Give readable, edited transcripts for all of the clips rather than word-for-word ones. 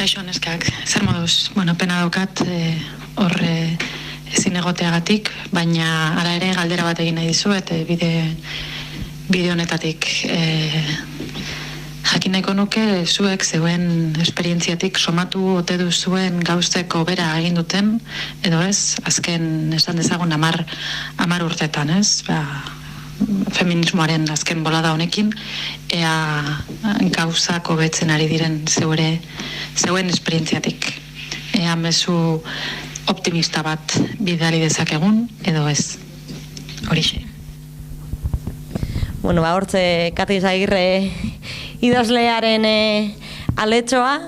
Kaixo neskak, zer moduz? Bueno, pena daukat hor ezin egoteagatik, baina hala ere galdera bat egin nahi dizuet bide honetatik. Jakin nahiko nuke zuek zeuen esperientziatik somatu ote duzuen gauzteko bera egin duten, edo ez, azken esan dezagun 10 urtetan, ez? Feminismoaren azken bolada honekin, ea gauzak hobetzen ari diren zeuen esperientziatik. Ea mezu optimista bat bidali dezakegun, edo ez. Horixe. Bueno, hortze Kati Izagirre idazlearen aletxoa,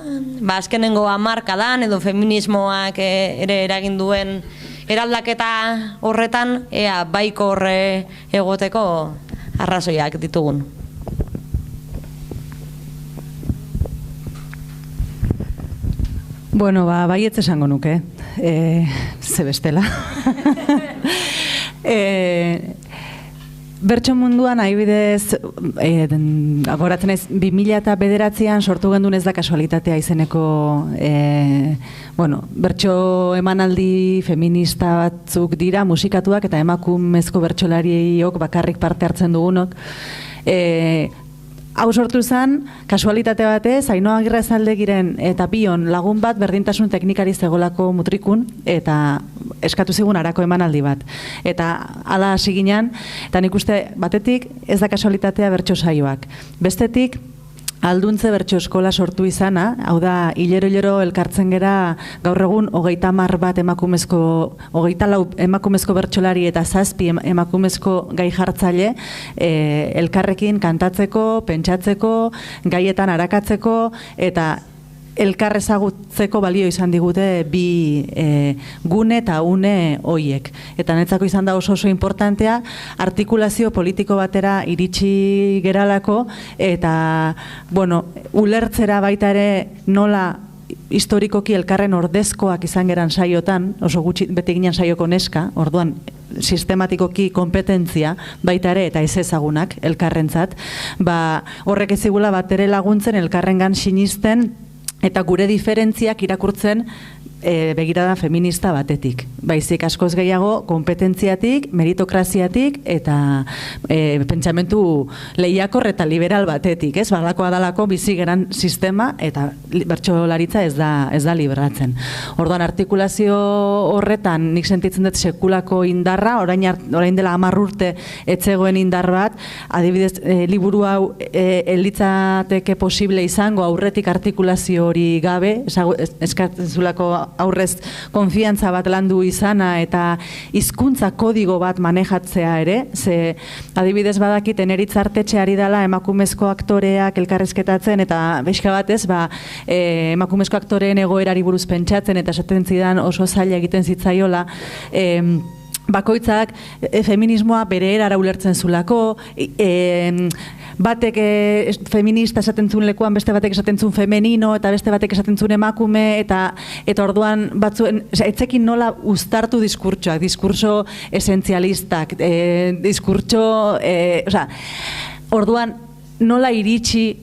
azkenengo hamarkadan edo feminismoak ere eragin duen eraldaketa horretan, ea baiko horre egoteko arrazoiak ditugun. Bueno, baietz esango nuke, ze bestela. Bertso munduan, adibidez, agoratzen ez, 2009an sortu gendun ez da kasualitatea izeneko, bertso emanaldi feminista batzuk dira, musikatuak eta emakumezko bertsolariok bakarrik parte hartzen dugunok. Hau sortu zen, kasualitate batez, Ainhoa Agirrezaldegiren eta Bion lagun bat berdintasun teknikari zegolako mutrikun, eta eskatu zigun harako emanaldi bat. Eta hala hasi ginen, eta nik uste batetik ez da kasualitatea bertso saioak. Bestetik, alduntze bertso eskola sortu izana, hau da, hilero elkartzen gera gaur egun 30 bat emakumezko, 24 emakumezko bertsolari eta 7 emakumezko gai jartzaile elkarrekin kantatzeko, pentsatzeko, gaietan arakatzeko eta elkar ezagutzeko balio izan digute bi gune eta une hoiek. Eta netzako izan da oso importantea, artikulazio politiko batera iritsi geralako, eta, ulertzera baita ere nola historikoki elkarren ordezkoak izan geran saiotan, oso gutxi beti ginen saioko neska, orduan sistematikoki kompetentzia baita ere eta ez ezagunak elkarrentzat, horrek ezigula bat ere laguntzen elkarrengan sinisten eta gure diferentziak irakurtzen begirada feminista batetik. Baizik askoz gehiago kompetentziatik, meritokraziatik eta pentsamentu lehiakor eta liberal batetik, ez? Badakoa dalako bizi geran sistema eta bertsolaritza ez da libratzen. Orduan artikulazio horretan nik sentitzen dut sekulako indarra, orain dela 10 urte etzegoen indar bat, adibidez liburu hau elitzateke posible izango aurretik artikulazio hori gabe, eskatzen zulako aurrez konfiantza bat landu izana eta hizkuntza kodigo bat manejatzea ere, ze adibidez badakit Eneritz Artetxe ari dela emakumezko aktoreak elkarrezketatzen eta bexka batez emakumezko aktoreen egoerari buruz pentsatzen eta esaten zidan oso zaila egiten zitzaiola, bakoitzak feminismoa bere erara ulertzen zulako, batek feminista esaten zuen lekuan, beste batek esaten zuen femenino, eta beste batek esaten zuen emakume, eta orduan batzuen, etzekin nola uztartu diskurtsoak, diskurso esentzialistak, orduan nola iritsi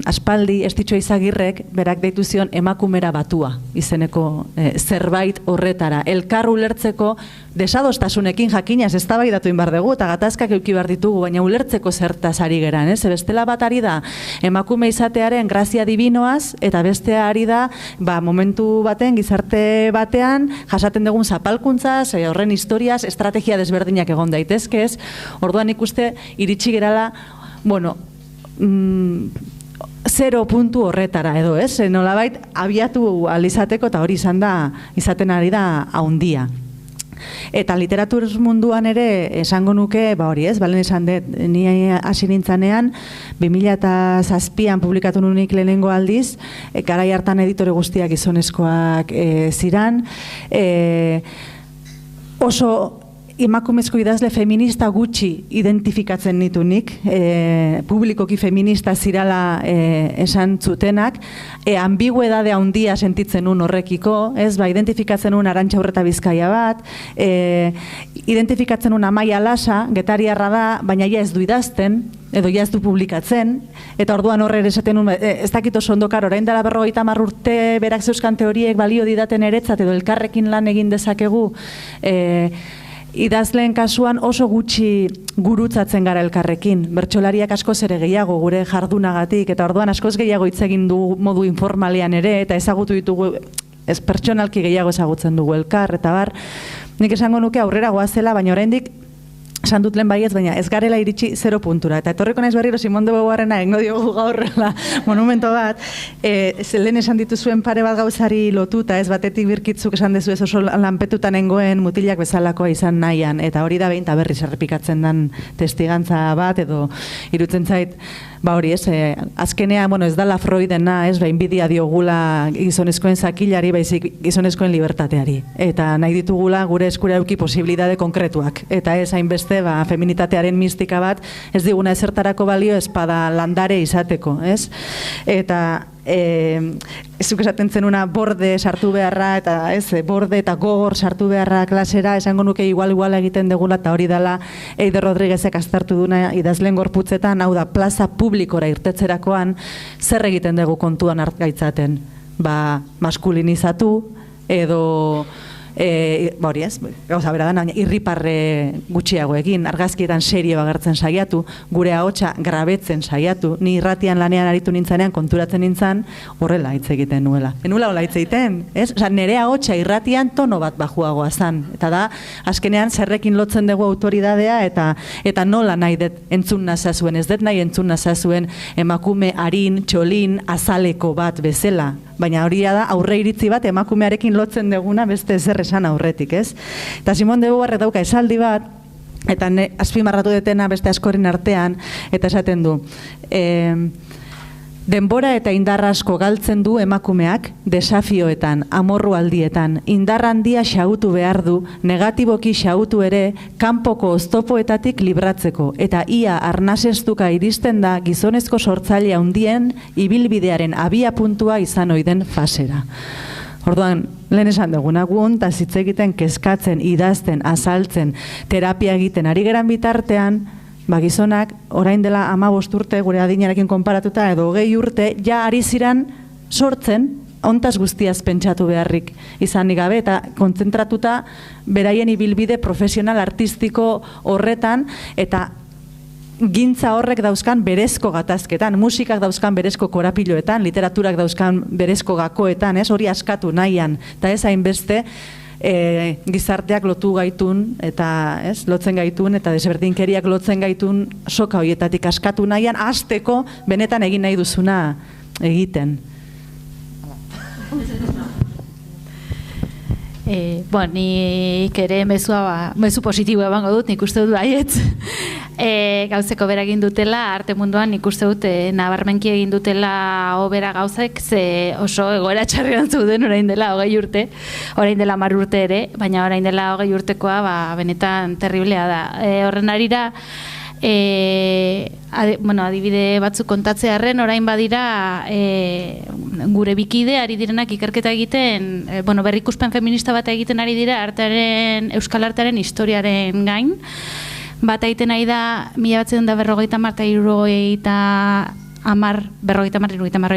aspaldi Estitxo Izagirrek berak deitu zion emakumera batua izeneko zerbait horretara. Elkar ulertzeko desadostasunekin jakinaz eztabaidatu egin behar dugu eta gatazkak eduki behar ditugu, baina ulertzeko zertaz ari geran. Bestela bat ari da emakume izatearen grazia divinoaz eta bestea ari da momentu baten, gizarte batean jasaten dugun zapalkuntzaz, horren historiaz, estrategia desberdinak egon daitezkez. Orduan ikuste iritsi gerala, zero puntu horretara edo, ez? Nolabait abiatu alizateko eta hori izaten ari da haundia. Eta literatur munduan ere esango nuke, hori ez, balen esan dut, ni hasi nintzanean, 2007an publikatu nunik lehenengo aldiz, garai hartan editore guztiak gizonezkoak ziran, oso emakumezko idazle feminista gutxi identifikatzen nitunik, publikoki feminista zirala esan zutenak, ambiguedade handia sentitzen nun horrekiko, identifikatzen nun Arantxa Urreta Bizkaia bat, identifikatzen nun Amaia Lasa, getariarra da, baina ja ez du idazten, edo ja ez du publikatzen, eta orduan horre esaten nun, ez dakit oso ondokar, orain dela 50 urte berak zeuskan teoriek balio didaten eretzat, edo elkarrekin lan egin dezakegu, idazleen kasuan oso gutxi gurutzatzen gara elkarrekin. Bertsolariak askoz ere gehiago gure jardunagatik, eta orduan askoz gehiago hitz egin du modu informalean ere, eta ezagutu ditugu, ez pertsonalki gehiago ezagutzen dugu elkar, eta bar, nik esango nuke aurrera goazela, baina oraindik esan dut lehen baietz, baina ez garela iritsi 0 puntura. Eta etorriko naiz berriro Simon de Beauvoirrena egingo diogu gaurrela monumento bat, lehen esan dituzuen pare bat gauzari lotuta, ez batetik birkitzuk esan dezu ez oso lanpetuta nengoen mutilak bezalakoa izan nahian, eta hori da behin eta berriz errepikatzen den testigantza bat, edo irutzen zait, ba hori ez, azkenean, ez dala Freudena, ez, inbidia diogula gizonezkoen zakilari, baizik gizonezkoen libertateari. Eta nahi ditugula gure eskura eduki posibilidade konkretuak. Eta ez hainbeste, feminitatearen mistika bat, ez diguna ezertarako balio espada landare izateko, ez? Eta zuk esaten zenuna borde sartu beharra, eta ez, borde eta gogor sartu beharra klasera, esango nuke igual egiten degula, eta hori dela Eider Rodriguezek aztertu duna idazleen gorputzetan, hau da, plaza publikora irtetzerakoan, zer egiten dugu kontuan hartgaitzaten? Maskulinizatu, edo hori ez, gauza bera da, irriparre gutxiago egin, argazkietan serio agertzen saiatu, gure ahotsa grabetzen saiatu, ni irratian lanean aritu nintzanean konturatzen nintzen horrela hitz egiten nuela. Enula hola hitz egiten, ez? Osa, nire ahotsa irratian tono bat bajuagoa zan. Eta da, azkenean zerrekin lotzen dugu autoridadea eta nola nahi dut entzun nazazuen, ez dut nahi entzun nazazuen emakume harin, txolin, azaleko bat bezala. Baina hori da aurre iritzi bat emakumearekin lotzen duguna beste ezer esan aurretik, ez? Eta Simon de Beauvoir dauka esaldi bat, eta azpimarratu detena beste askoren artean, eta esaten du, denbora eta indar asko galtzen du emakumeak desafioetan, amorru aldietan, indar handia xahutu behar du, negatiboki xahutu ere, kanpoko oztopoetatik libratzeko, eta ia arnasestuka iristen da gizonezko sortzaile handien ibilbidearen abia puntua izan oiden fasera. Orduan, lehen esan duguna gun, eta hitz egiten, kezkatzen, idazten, azaltzen, terapia egiten ari geran bitartean, gizonak, orain dela 15 urte, gure adinarekin konparatuta, edo 20 urte, ja ari ziran sortzen, hontaz guztiaz pentsatu beharrik izanik gabe, eta kontzentratuta beraien ibilbide profesional artistiko horretan, eta gintza horrek dauzkan berezko gatazketan, musikak dauzkan berezko korapiloetan, literaturak dauzkan berezko gakoetan, ez hori askatu nahian, eta ez hainbeste gizarteak lotu gaitun, eta ez, lotzen gaitun, eta desberdinkeriak lotzen gaitun soka horietatik askatu nahian, hasteko benetan egin nahi duzuna egiten. Nik ere mezu positiboa ebango dut, nik uste dut baietz. Gauzeko bera egin dutela, arte munduan nik uste dut nabarmenki egin dutela obera gauzek, ze oso egoera txarrean zuden orain dela 20 urte, orain dela 10 urte ere, baina orain dela 20 urtekoa benetan terriblea da. Horren arira, adibide batzuk kontatzearren orain badira gure bikide ari direnak ikerketa egiten, berrikuspen feminista bat egiten ari dira euskal artearen historiaren gain. Bat egiten nahi da 1950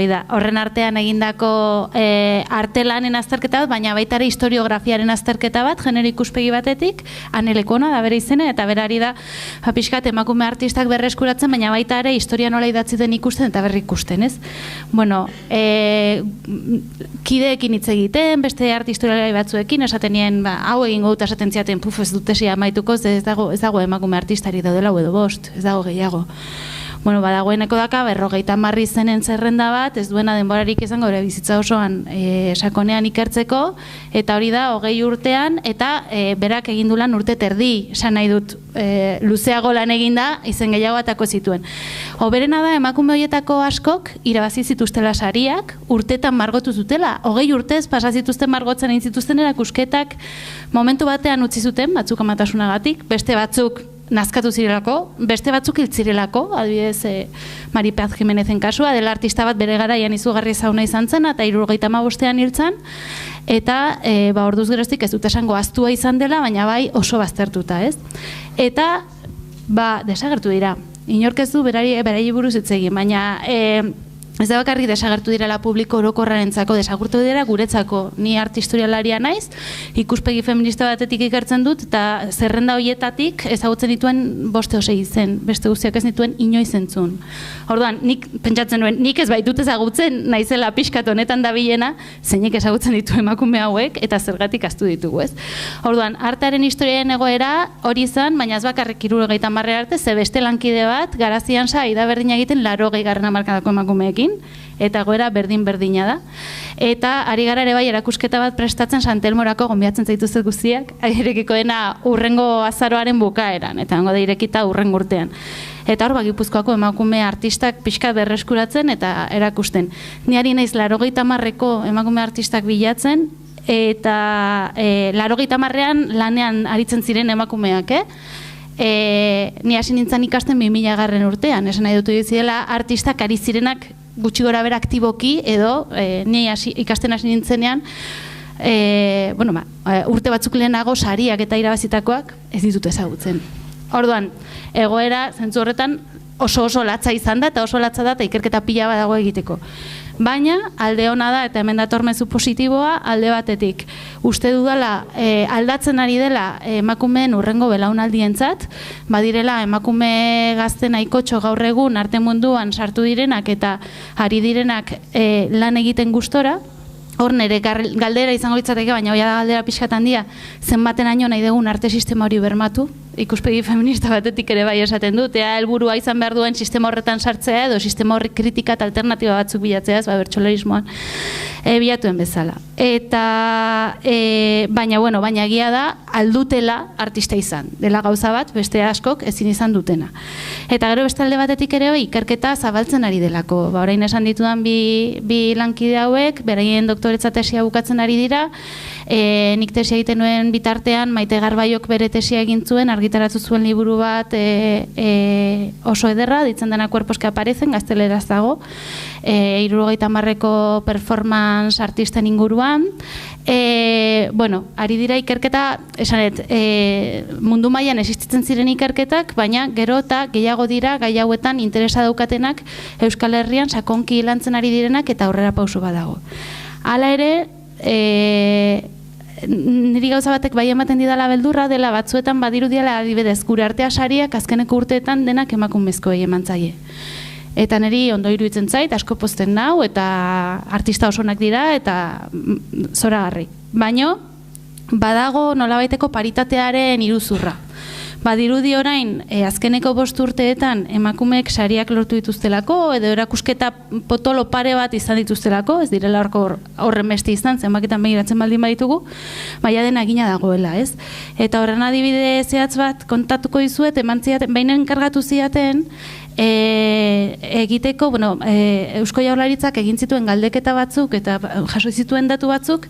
da. Horren artean egindako artelanen azterketa bat, baina baita ere historiografiaren azterketa bat, genero ikuspegi batetik, Anelekona da bere izena, eta berari da pixkat emakume artistak berreskuratzen, baina baita ere historia nola idatzi den ikusten eta berri ikusten, ez? Kideekin hitz egiten, beste arte historialari batzuekin, esaten nien, hau egingo dut esaten ziaten, ez dut tesia amaituko, ez dago emakume artistari daudela edo 5, ez dago gehiago. Badagoeneko daka, 50 izenen zerrenda bat, ez duena denborarik izango bere bizitza osoan sakonean ikertzeko, eta hori da 20 urtean, eta berak egin du lan urte terdi, esan nahi dut, luzeago lan eginda, izen gehiago atako zituen. Oberena da, emakume horietako askok, irabazi zituztela sariak, urtetan margotu zutela, 20 urtez pasazituzten margotzen egin zituzten erakusketak, momentu batean utzi zuten, batzuk amatasunagatik, beste batzuk nazkatu zirelako, beste batzuk hiltzirelako, adibidez Mari Paz Jimenezen kasua, dela artista bat bere garaian izugarri zauna izan zen, eta 75ean hiltzen, eta orduz geroztik ez dut esango aztua izan dela, baina bai oso baztertuta, ez? Eta desagertu dira. Inork ez du berari buruz hitz egin, baina ez da bakarrik desagertu direla publiko orokorrarentzako, desagertu dira guretzako. Ni arte historialaria naiz, ikuspegi feminista batetik ikertzen dut, eta zerrenda hoietatik ezagutzen dituen 5 o 6 izen, beste guztiak ez dituen inoiz entzun. Orduan, nik pentsatzen nuen, nik ez baitut ezagutzen naizela pixkat honetan dabilena, zeinek ezagutzen ditu emakume hauek, eta zergatik ahaztu ditugu, ez? Orduan, artearen historiaren egoera hori izan, baina ez bakarrik 70 arte, ze beste lankide bat, garazian saida berdina egiten 80. hamarkadako emakumeekin, eta goera berdin-berdina da. Eta ari gara ere bai erakusketa bat prestatzen Santelmorako gonbiatzen zaituzet guztiak, irekiko dena urrengo azaroaren bukaeran, eta hango da irekita urrengo urtean. Eta hor, Gipuzkoako emakume artistak pixka berreskuratzen eta erakusten. Ni ari naiz 80ko emakume artistak bilatzen, eta 80ean lanean aritzen ziren emakumeak, ni hasi nintzen ikasten 2000 urtean, esan nahi dut dizela artistak ari zirenak gutxi gora bera aktiboki, edo ni ikasten hasi nintzenean, urte batzuk lehenago sariak eta irabazitakoak ez ditut ezagutzen. Orduan, egoera zentzu horretan oso latza izan da, eta oso latza da, eta ikerketa pila bat dago egiteko. Baina, alde ona da, eta hemen dator mezu positiboa, alde batetik. Uste dudala, aldatzen ari dela emakumeen urrengo belaunaldientzat, badirela emakume gazte nahikotxo gaur egun arte munduan sartu direnak eta ari direnak lan egiten gustora. Hor nire galdera izango litzateke, baina hori da galdera pixkat handia, zenbatenaino nahi dugun arte sistema hori bermatu, ikuspegi feminista batetik ere bai esaten dut, ea helburua izan behar duen sistema horretan sartzea edo sistema horri kritika eta alternatiba batzuk bilatzea, bertsolarismoan bilatuen bezala. Eta, baina egia da, aldutela artista izan, dela gauza bat, beste askok ezin izan dutena. Eta gero beste alde batetik ere ikerketa zabaltzen ari delako. Orain esan ditudan bi lankide hauek, beraien doktoretza tesia bukatzen ari dira, nik tesia egiten nuen bitartean, Maite Garbaiok bere tesia egin zuen, argitaratu zuen liburu bat oso ederra, ditzen dena Cuerpos que aparecen, gazteleraz dago, 70ko performance artisten inguruan. Ari dira ikerketa, esanet, mundu mailan existitzen ziren ikerketak, baina gero eta gehiago dira gai hauetan interesa daukatenak Euskal Herrian sakonki lantzen ari direnak eta aurrera pauso badago. Hala ere, niri gauza batek bai ematen didala beldurra dela batzuetan badirudiala adibidez gure artea sariak azkeneko urteetan denak emakumezkoei eman zaie. Eta niri ondo iruditzen zait, asko pozten nau, eta artista osonak dira, eta zoragarri. Baina, badago nolabaiteko paritatearen iruzurra. Badirudi orain, azkeneko 5 urteetan emakumeek sariak lortu dituztelako, edo erakusketa potolo pare bat izan dituztelako, ez direla horren beste izan, zenbaketan begiratzen baldin baditugu, baina dena egina dagoela, ez? Eta horren adibide zehatz bat kontatuko dizuet, behin enkargatu ziaten, egiteko, Eusko Jaurlaritzak egin zituen galdeketa batzuk eta jaso zituen datu batzuk,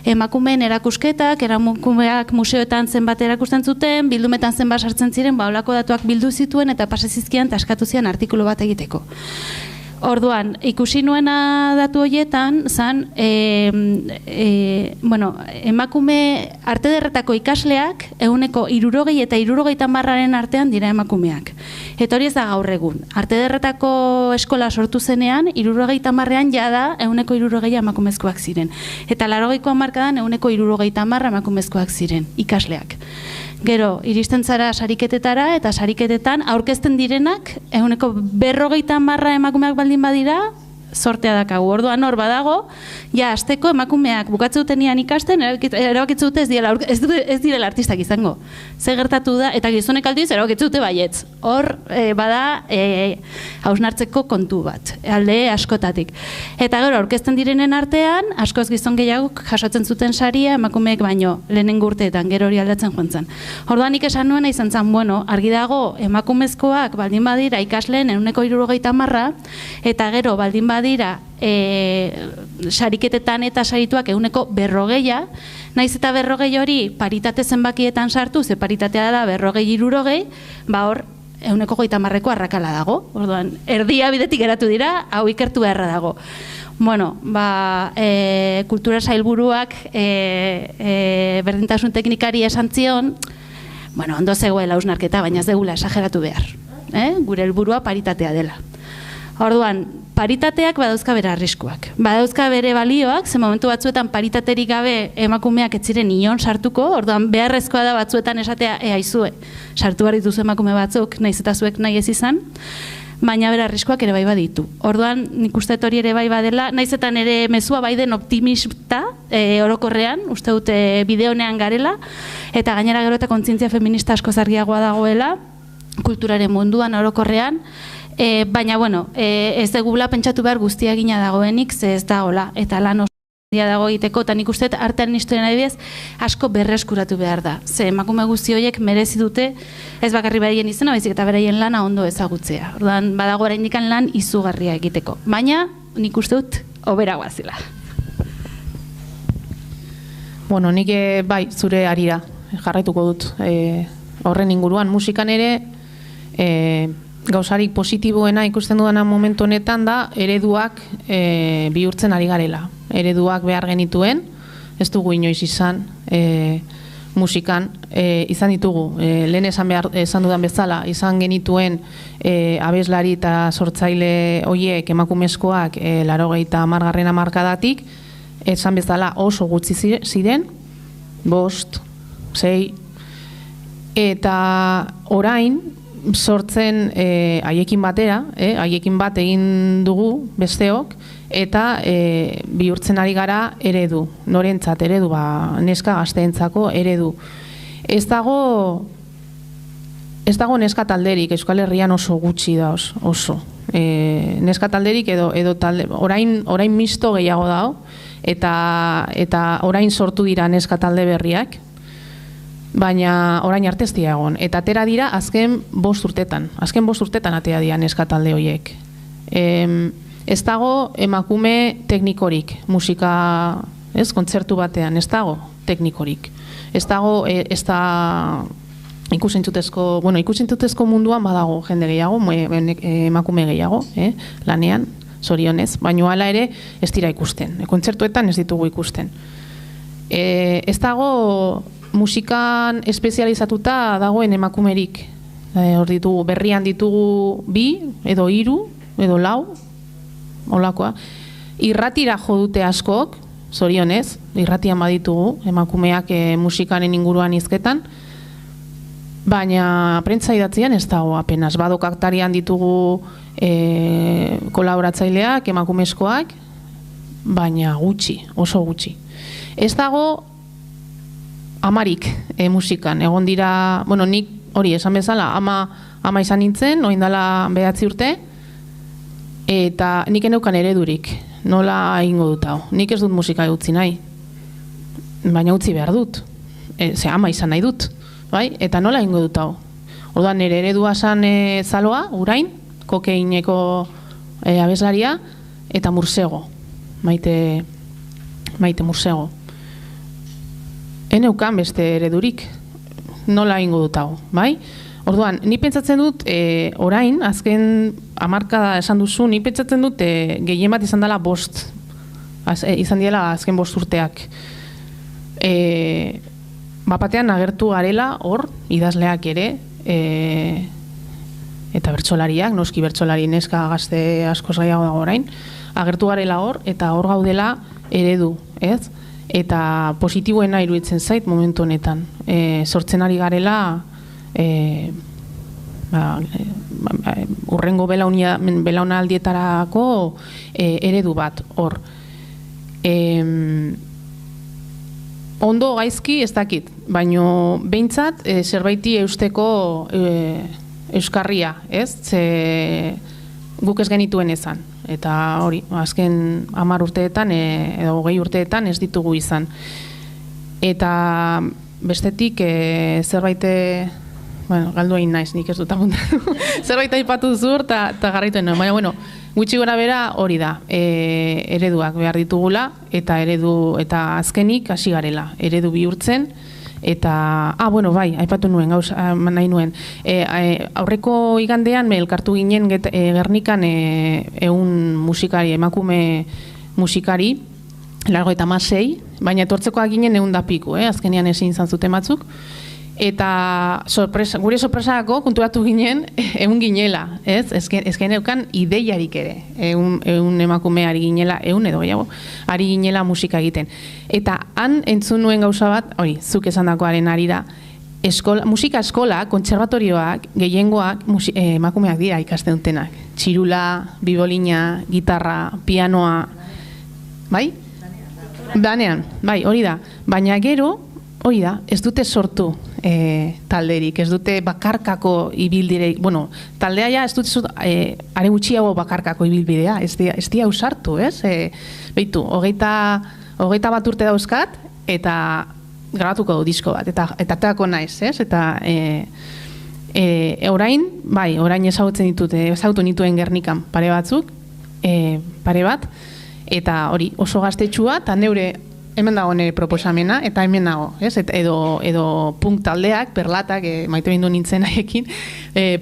emakumeen erakusketak, emakumeak museoetan zenbat erakusten zuten, bildumetan zenbat sartzen ziren, holako datuak bildu zituen eta pasazizkian eta eskatu zian artikulu bat egiteko. Orduan, ikusi nuena datu horietan, zan, emakume arte ederretako ikasleak, 60 eta 70 artean dira emakumeak. Eta hori ez da gaur egun. Arte ederretako eskola sortu zenean, 70ean jada 60 emakumezkoak ziren. Eta 80ko hamarkadan 70 emakumezkoak ziren, ikasleak. Gero, iristen zara sariketetara, eta sariketetan aurkezten direnak, 50 emakumeak baldin badira, sortea dakagu. Orduan hor badago, asteko emakumeak bukatze dutenean ikasten, erabakitzu dute ez direla artistak izango. Ze gertatu da, eta gizonek aldiz erabakitzu dute baietz. Hor bada hausnartzeko kontu bat, alde askotatik. Eta gero, aurkezten direnen artean, askoz gizon gehiagok jasotzen zuten saria emakumeek baino, lehenengo urteetan, gero hori aldatzen joan zen. Orduan nik esan nuena izan zen, argi dago emakumezkoak baldin badira ikasleen 70 eta gero baldin badira sariketetan eta sarituak 40, naiz eta 40 hori paritate zenbakietan sartu, ze paritatea da 40-60, hor 50ko arrakala dago. Orduan, erdia bidetik geratu dira, hau ikertu beharra dago. Kultura sailburuak berdintasun teknikari esan zion, ondo zegoela hausnarketa, baina ez degula esageratu behar. gure helburua paritatea dela. Orduan, paritateak badauzka bere arriskuak. Badauzka bere balioak, ze momentu batzuetan paritaterik gabe emakumeak ez ziren inon sartuko, orduan beharrezkoa da batzuetan esatea aizue. Sartu behar dituzu emakume batzuk, nahiz eta zuek nahi ez izan, baina bere arriskuak ere bai baditu. Orduan, nik uste hori ere bai badela, nahiz eta nire mezua bai den optimista orokorrean, uste dute bide honean garela, eta gainera gero eta kontzientzia feminista asko argiagoa dagoela, kulturaren munduan orokorrean, baina, bueno, ez dugula pentsatu behar guztia egina dagoenik, ze ez da hola, eta lan oso dago egiteko, eta nik uste artearen historian adibidez asko berreskuratu behar da. Ze emakume guzti horiek merezi dute, ez bakarri beraien izena, baizik eta beraien lana ondo ezagutzea. Orduan, badago oraindik lan izugarria egiteko. Baina, nik uste dut, hobera guazila. Bueno, nik bai, zure harira jarraituko dut. Horren inguruan, musikan ere, gauzarik positiboena ikusten dudana momentu honetan da ereduak bihurtzen ari garela. Ereduak behar genituen, ez dugu inoiz izan musikan, izan ditugu, lehen esan dudan bezala, izan genituen abeslari eta sortzaile hoiek emakumezkoak 80. hamarkadatik, esan bezala oso gutxi ziren, 5, 6, eta orain, sortzen haiekin batera, haiekin bat egin dugu besteok, eta bihurtzen ari gara eredu, norentzat eredu, neska gazteentzako eredu. Ez dago neska talderik, Euskal Herrian oso gutxi da oso. Neska talderik edo talde, orain misto gehiago dago, eta orain sortu dira neska talde berriak, baina orain arte ez dira egon. Eta atera dira azken 5 urtetan. Azken 5 urtetan atera dira neska talde horiek. Ez dago emakume teknikorik, musika, kontzertu batean, ez dago teknikorik. Ez dago, ez da ikusentzutezko munduan badago jende gehiago, emakume gehiago, lanean, zorionez, baina hala ere ez dira ikusten. Kontzertuetan ez ditugu ikusten. Ez dago musikan espezializatuta dagoen emakumerik. Hor ditugu, berrian ditugu 2, edo 3, edo 4, olakoa. Irratira jo dute askok, zorionez, irratian baditugu, emakumeak musikaren inguruan hizketan, baina prentza idatzian ez dago apenas. Badokaktarian ditugu kolaboratzaileak, emakumezkoak, baina gutxi, oso gutxi. Ez dago amarik musikan, egon dira, bueno, nik hori esan bezala, ama izan nintzen, orain dela 9 urte, eta nik eneukan eredurik, nola egingo dut hau. Nik ez dut musika utzi nahi, baina utzi behar dut, ama izan nahi dut, bai? Eta nola egingo dut hau. Orduan nire eredua zan Zaloa, Urain, Kokeineko abeslaria, eta Mursego, Maite Mursego. Eneukan beste eredurik, nola egingo dut hau, bai? Orduan, ni pentsatzen dut, orain, azken hamarkada esan duzu, ni pentsatzen dut gehien bat izan dela 5, izan diela azken 5 urteak. Bapatean agertu garela, hor, idazleak ere, eta bertsolariak, noski bertsolari neska gazte askoz gehiago dago orain, agertu garela hor, eta hor gaudela eredu, ez? Eta positiboena iruditzen zait momentu honetan. Sortzen ari garela urrengo belaunaldietarako eredu bat hor. Ondo gaizki ez dakit, baino behintzat zerbaiti eusteko euskarria, ez? Ze guk ez genituen ezan. Eta hori, azken 10 urteetan edo 20 urteetan ez ditugu izan. Eta bestetik zerbait, bueno, galdu egin naiz, nik ez dut apuntatu. Zerbait aipatu zur eta garraituen. Baina, bueno, gutxi gora bera hori da, ereduak behar ditugula eta eta azkenik hasi garela, eredu bihurtzen. Eta, bueno, bai, aipatu nuen, nahi nuen. Aurreko igandean, elkartu ginen Gernikan 100 musikari, emakume musikari, 96, baina etortzekoak ginen 100 da piku, azkenean ezin izan zuten batzuk. Eta gure sorpresako konturatu ginen, egun ginela, ez? Ezken eukan ideiarik ere, egun emakume ari ginela, egun edo gehiago, ari ginela musika egiten. Eta han entzun nuen gauza bat, hori, zuk esandakoaren ari da, musika eskola, kontserbatorioak, gehiengoak emakumeak dira ikasten dutenak. Txirula, bibolina, gitarra, pianoa, bai? Danean, bai, hori da. Baina gero, hori da, ez dute sortu talderik, ez dute bakarkako ibildireik, bueno, taldea ja ez dute are gutxiago bakarkako ibilbidea, ez dia usartu, ez? Beitu, hogeita bat urte dauzkat, eta grabatuko du disko bat, eta teako naiz, ez? Eta orain ezagutu nituen Gernikan pare batzuk, pare bat, eta hori oso gaztetxua, eta neure hemen dago nire proposamena, eta hemen dago, ez? Edo punk taldeak, perlatak, maite bindu nintzen haiekin,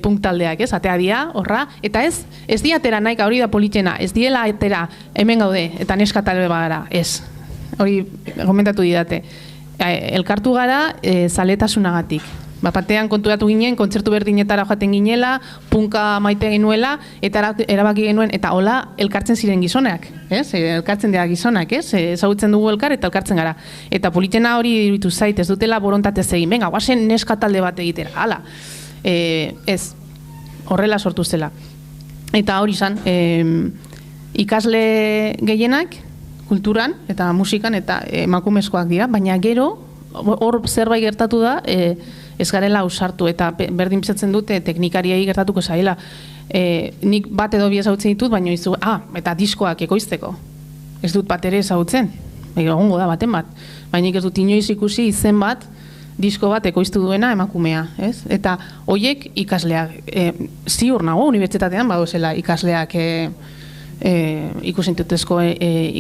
punk taldeak, ez? Atea dia, horra, eta ez diatera nahi, hori da politena, ez diela atera, hemen gaude, eta neska talde bagara, ez. Hori, komentatu didate. Elkartu gara, zaletasunagatik. Batean konturatu ginen, kontzertu berdinetara joaten ginela, punka maite genuela, eta erabaki genuen, eta hola elkartzen ziren gizonak, ez? Elkartzen dira gizonak, ez? Ezagutzen dugu elkar eta elkartzen gara. Eta politena hori iruditu zait, ez dutela borontatez egin, venga, guazen neska talde bat egitera, hala. Ez, horrela sortu zela. Eta hori izan, ikasle gehienak, kulturan eta musikan eta emakumezkoak dira, baina gero, hor zerbait gertatu da, ez garela ausartu, eta berdin pizatzen dute teknikariei gertatuko zaila. Nik bat edo bi ezagutzen ditut, baina izu, eta diskoak ekoizteko. Ez dut bat ere ezagutzen, egongo da baten bat. Baina ez dut inoiz ikusi izen bat, disko bat ekoiztu duena emakumea, ez? Eta hoiek ikasleak, ziur nago, unibertsitatean badozela ikasleak, ikusintutezko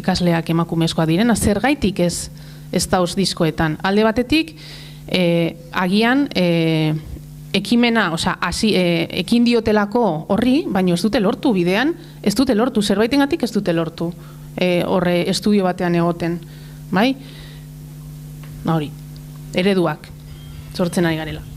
ikasleak emakumezkoa direna, zergaitik ez dauz diskoetan. Alde batetik, agian ekimena, ekin diotelako horri, baina ez dute lortu bidean, ez dute lortu, zerbaitengatik ez dute lortu horre estudio batean egoten, bai? Hori, ereduak sortzen ari garela.